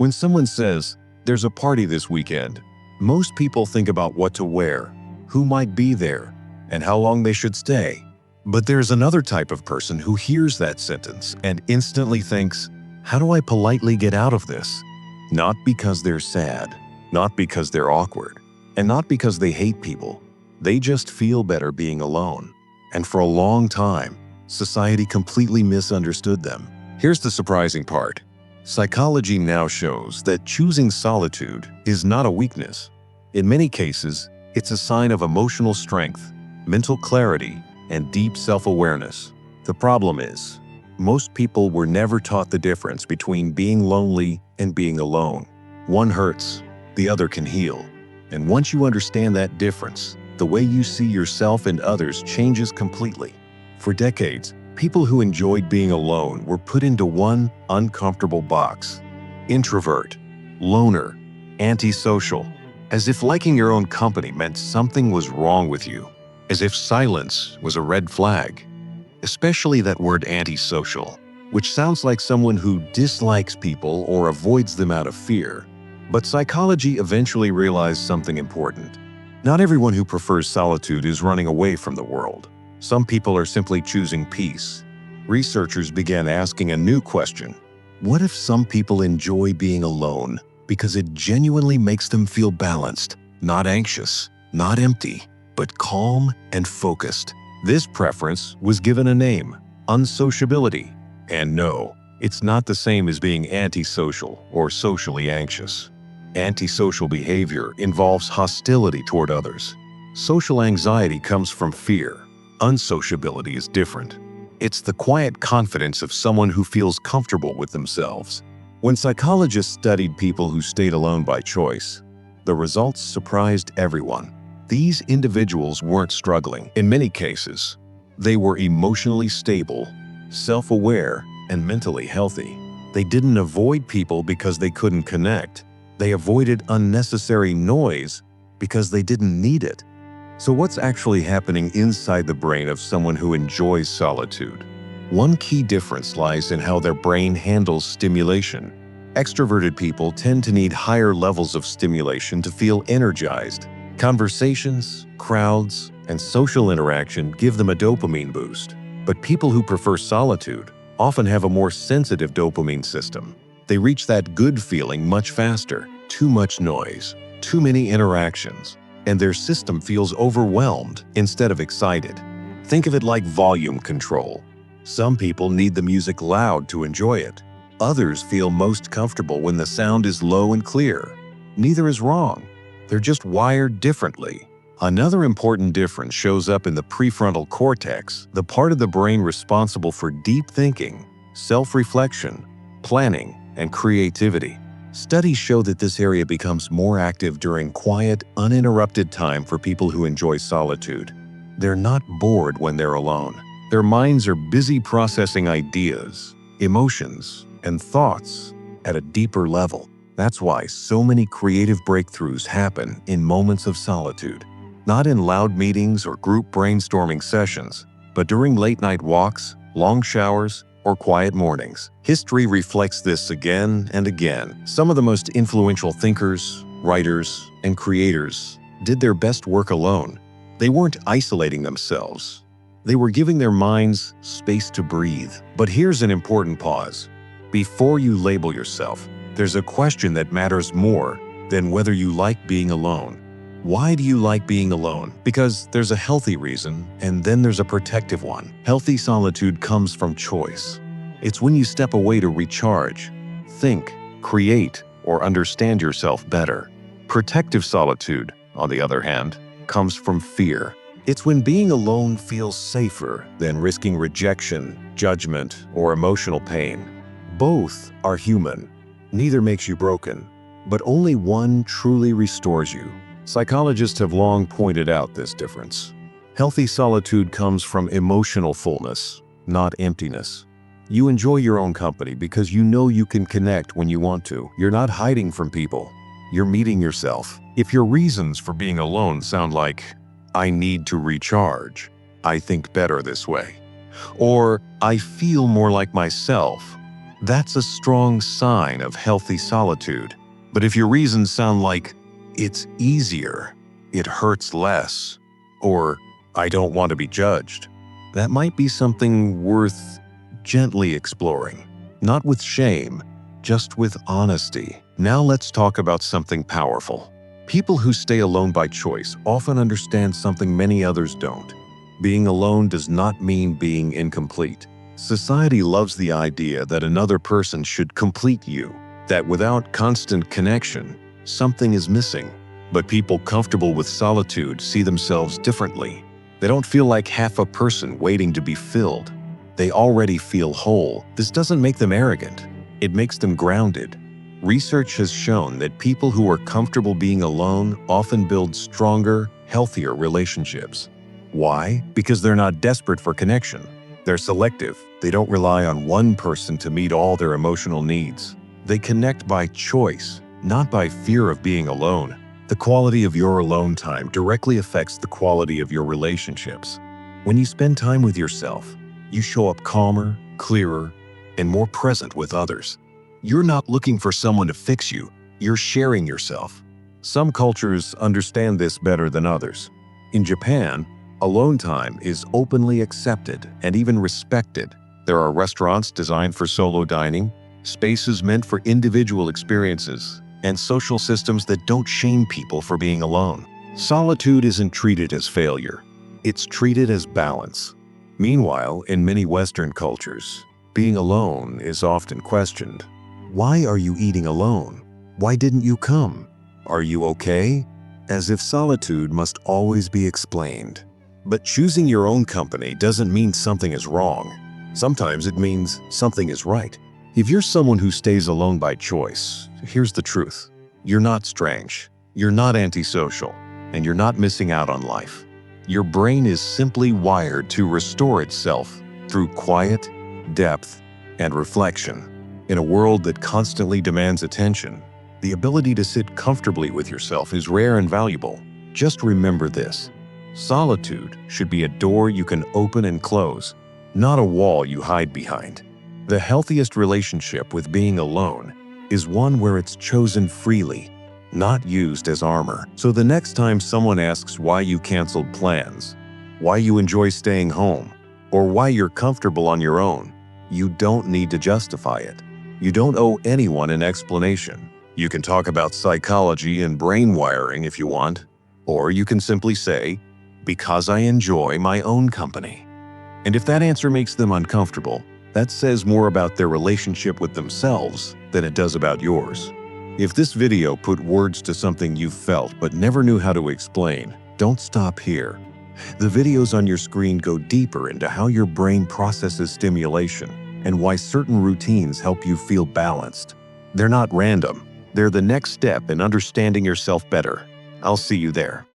When someone says, "There's a party this weekend," most people think about what to wear, who might be there, and how long they should stay. But there's another type of person who hears that sentence and instantly thinks, "How do I politely get out of this?" Not because they're sad, not because they're awkward, and not because they hate people. They just feel better being alone. And for a long time, society completely misunderstood them. Here's the surprising part. Psychology now shows that choosing solitude is not a weakness. In many cases, it's a sign of emotional strength, mental clarity, and deep self-awareness. The problem is, most people were never taught the difference between being lonely and being alone. One hurts, the other can heal. And once you understand that difference, the way you see yourself and others changes completely. For decades, people who enjoyed being alone were put into one uncomfortable box: introvert, loner, antisocial, as if liking your own company meant something was wrong with you, as if silence was a red flag. Especially that word antisocial, which sounds like someone who dislikes people or avoids them out of fear. But psychology eventually realized something important. Not everyone who prefers solitude is running away from the world. Some people are simply choosing peace. Researchers began asking a new question. What if some people enjoy being alone because it genuinely makes them feel balanced, not anxious, not empty, but calm and focused? This preference was given a name: unsociability. And no, it's not the same as being antisocial or socially anxious. Antisocial behavior involves hostility toward others. Social anxiety comes from fear. Unsociability is different. It's the quiet confidence of someone who feels comfortable with themselves. When psychologists studied people who stayed alone by choice, the results surprised everyone. These individuals weren't struggling. In many cases, they were emotionally stable, self-aware, and mentally healthy. They didn't avoid people because they couldn't connect. They avoided unnecessary noise because they didn't need it. So what's actually happening inside the brain of someone who enjoys solitude? One key difference lies in how their brain handles stimulation. Extroverted people tend to need higher levels of stimulation to feel energized. Conversations, crowds, and social interaction give them a dopamine boost. But people who prefer solitude often have a more sensitive dopamine system. They reach that good feeling much faster. Too much noise, too many interactions, and their system feels overwhelmed instead of excited. Think of it like volume control. Some people need the music loud to enjoy it. Others feel most comfortable when the sound is low and clear. Neither is wrong. They're just wired differently. Another important difference shows up in the prefrontal cortex, the part of the brain responsible for deep thinking, self-reflection, planning, and creativity. Studies show that this area becomes more active during quiet, uninterrupted time for people who enjoy solitude. They're not bored when they're alone. Their minds are busy processing ideas, emotions, and thoughts at a deeper level. That's why so many creative breakthroughs happen in moments of solitude. Not in loud meetings or group brainstorming sessions, but during late-night walks, long showers, or quiet mornings. History reflects this again and again. Some of the most influential thinkers, writers, and creators did their best work alone. They weren't isolating themselves. They were giving their minds space to breathe. But here's an important pause. Before you label yourself, there's a question that matters more than whether you like being alone. Why do you like being alone? Because there's a healthy reason, and then there's a protective one. Healthy solitude comes from choice. It's when you step away to recharge, think, create, or understand yourself better. Protective solitude, on the other hand, comes from fear. It's when being alone feels safer than risking rejection, judgment, or emotional pain. Both are human. Neither makes you broken, but only one truly restores you. Psychologists have long pointed out this difference. Healthy solitude comes from emotional fullness, not emptiness. You enjoy your own company because you know you can connect when you want to. You're not hiding from people. You're meeting yourself. If your reasons for being alone sound like, "I need to recharge," "I think better this way," or "I feel more like myself," That's a strong sign of healthy solitude. But if your reasons sound like, it's easier, it hurts less, or I don't want to be judged, that might be something worth gently exploring. Not with shame, just with honesty. Now let's talk about something powerful. People who stay alone by choice often understand something many others don't. Being alone does not mean being incomplete. Society loves the idea that another person should complete you, that without constant connection, something is missing. But people comfortable with solitude see themselves differently. They don't feel like half a person waiting to be filled. They already feel whole. This doesn't make them arrogant. It makes them grounded. Research has shown that people who are comfortable being alone often build stronger, healthier relationships. Why? Because they're not desperate for connection. They're selective. They don't rely on one person to meet all their emotional needs. They connect by choice, not by fear of being alone. The quality of your alone time directly affects the quality of your relationships. When you spend time with yourself, you show up calmer, clearer, and more present with others. You're not looking for someone to fix you, you're sharing yourself. Some cultures understand this better than others. In Japan, alone time is openly accepted and even respected. There are restaurants designed for solo dining, spaces meant for individual experiences, and social systems that don't shame people for being alone. Solitude isn't treated as failure, it's treated as balance. Meanwhile, in many Western cultures, being alone is often questioned. Why are you eating alone? Why didn't you come? Are you okay? As if solitude must always be explained. But choosing your own company doesn't mean something is wrong. Sometimes it means something is right. If you're someone who stays alone by choice, here's the truth. You're not strange, you're not antisocial, and you're not missing out on life. Your brain is simply wired to restore itself through quiet, depth, and reflection. In a world that constantly demands attention, the ability to sit comfortably with yourself is rare and valuable. Just remember this. Solitude should be a door you can open and close, not a wall you hide behind. The healthiest relationship with being alone is one where it's chosen freely, not used as armor. So the next time someone asks why you canceled plans, why you enjoy staying home, or why you're comfortable on your own, you don't need to justify it. You don't owe anyone an explanation. You can talk about psychology and brain wiring if you want, or you can simply say, because I enjoy my own company. And if that answer makes them uncomfortable, that says more about their relationship with themselves than it does about yours. If this video put words to something you've felt but never knew how to explain, don't stop here. The videos on your screen go deeper into how your brain processes stimulation and why certain routines help you feel balanced. They're not random. They're the next step in understanding yourself better. I'll see you there.